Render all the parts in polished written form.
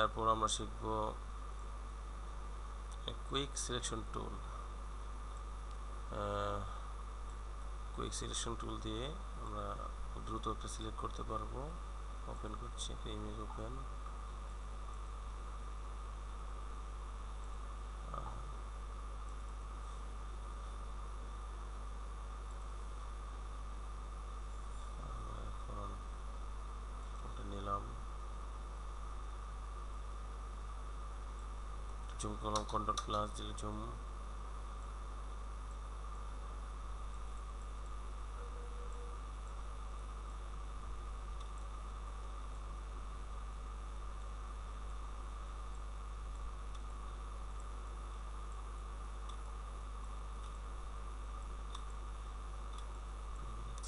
এরপর আমরা শিখব কুইক সিলেকশন টুল। কুইক সিলেকশন টুল দিয়ে আমরা দ্রুত একটা সিলেক্ট করতে পারবো। ওপেন করছি, একটা ইমেজ ওপেন। এখন ওটা নিলাম, জুম করলাম, কন্ট্রোল প্লাস দিলে জুম।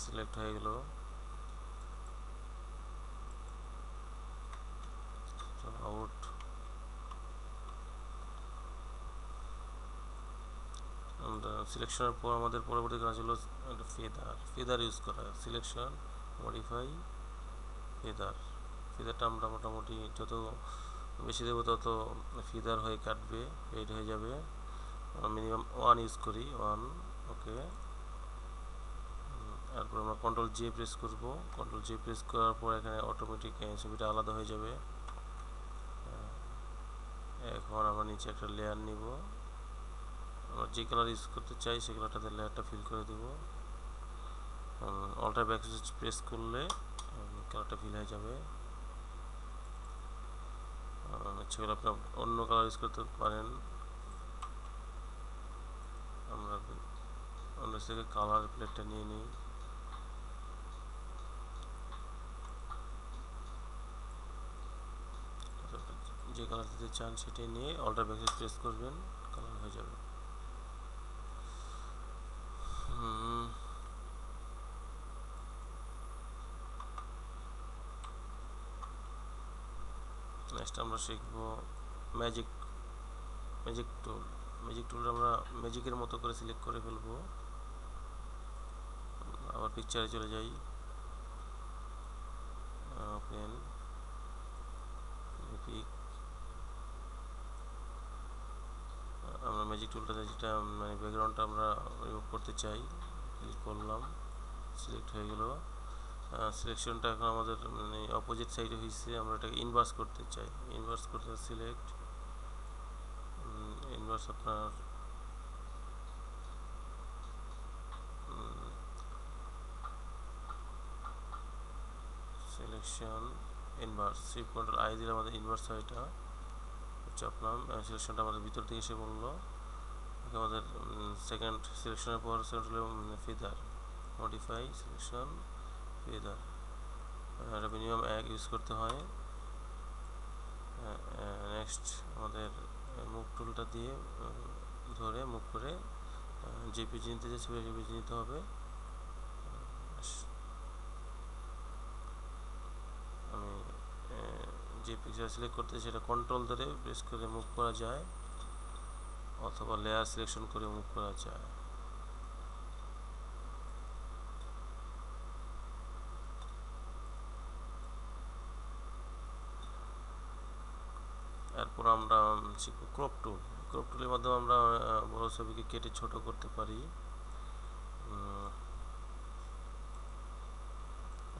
সিলেক্ট হয়ে গেল। আউট। আমরা সিলেকশনের পর আমাদের পরবর্তী কাজ হলো একটা ফেদার ইউজ করা। সিলেকশন, মডিফাই, ফেদারটা আমরা মোটামুটি যত বেশি দেবো তত ফিদার হয়ে কাটবে, ফেড হয়ে যাবে। মিনিমাম 1 ইউজ করি, 1। ওকে। তারপর আমরা কন্ট্রোল জে প্রেস করব। কন্ট্রোল জে প্রেস করার পর এখানে অটোমেটিক ছবিটা আলাদা হয়ে যাবে। এখন আমরা নিচে একটা লেয়ার নিব, আমরা যে কালার ইউজ করতে চাই সেই কালারটাতে লেয়ারটা ফিল করে দেব। অল্টার ব্যাকস্পেস প্রেস করলে কালারটা ফিল হয়ে যাবে। সেগুলো আপনি অন্য কালার ইউজ করতে পারেন। আমরা অন্য থেকে কালার প্লেটটা নিয়ে নিই। যে কালার দিতে চান সেটাই নিয়ে অল্টার ব্যাকস্পেস প্রেস করবেন, কালার হয়ে যাবে। নেক্সট আমরা শিখব ম্যাজিক টুল। ম্যাজিক টুলটা আমরা ম্যাজিকের মতো করে সিলেক্ট করে ফেলবো। আবার পিকচারে চলে যাই, ওপেন পিক। আমরা ম্যাজিক টুলটাতে যেটা মানে ব্যাকগ্রাউন্ডটা আমরা রিমুভ করতে চাই, ক্লিক করলাম, সিলেক্ট হয়ে গেল। সিলেকশনটা এখন আমাদের মানে অপোজিট সাইডে হয়েছে, আমরা এটাকে ইনভার্স করতে চাই। ইনভার্স করতে সিলেক্ট, ইনভার্স আপনার selection inverse, shift control I দিলে আমাদের ইনভার্স হয়। এটা চাপলাম, সিলেকশনটা আমাদের ভিতর থেকে এসে বললো। আমাদের সেকেন্ড সিলেকশনের পর সেকেন্ড হলো ফিদার, মডিফাই, সিলেকশন, ফিদার। এটা মিনিমাম 1 ইউজ করতে হয়। নেক্সট আমাদের মুভ টুলটা দিয়ে ধরে মুভ করে যে পেজ নিতে যে ছবি সেই পেজ নিতে হবে। আমি যে পিকচার সিলেক্ট করতে সেটা কন্ট্রোল ধরে প্রেস করে মুভ করা যায়, অথবা লেয়ার সিলেকশন করে মুভ করা যায়। এরপর আমরা শিখব ক্রপ টুল। ক্রপ টুলের মাধ্যমে আমরা বড় ছবিকে কেটে ছোট করতে পারি।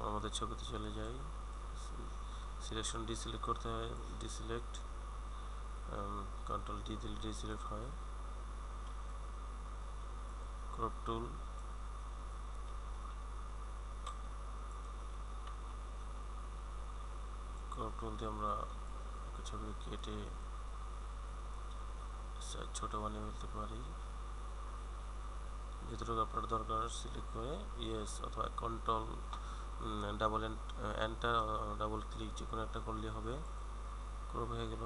আমাদের ছবিতে চলে যাই, সিলেকশন ডিসিলেক্ট করতে হয়, ডিসিলেক্ট, কন্ট্রোল ডি দিলে ডিসিলেক্ট হয়। ক্রপ টুল, ক্রপ টুল দিয়ে আমরা ছবি কেটে ছোট বানিয়ে ফেলতে পারি। যতটুকু আপনার দরকার সিলেক্ট করে ইয়েস অথবা control double enter double click যে কোনো একটা করলে হবে, ক্রপ হয়ে গেল।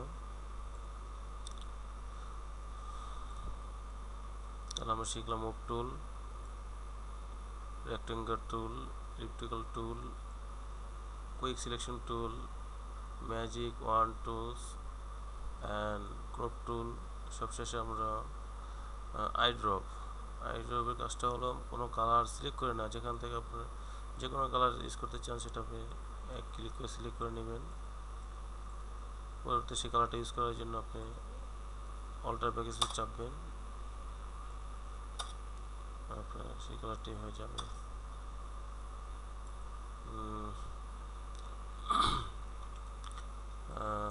তাহলে আমরা শিখলাম move tool, rectangle tool, elliptical tool, quick selection tool, magic wand tools and crop tool. সবশেষে আমরা আইড্রপের কাজটা হলো কোনো কালার সিলেক্ট করে না, যেখান থেকে আপনার যে কোনো কালার ইউজ করতে চান সেটা আপনি এক ক্লিক করে সিলেক্ট করে নেবেন। পরবর্তী সেই কালারটা ইউজ করার জন্য আপনি অল্টার ব্যাকস্পেস চাপবেন, আপনার সেই কালারটি হয়ে যাবে।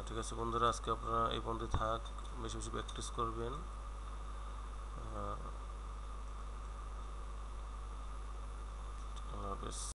ঠিক আছে বন্ধুরা, আজকে আপনারা এই পর্যন্ত থাক, বেশি বেশি প্র্যাকটিস করবেন। আল্লাহ হাফেজ।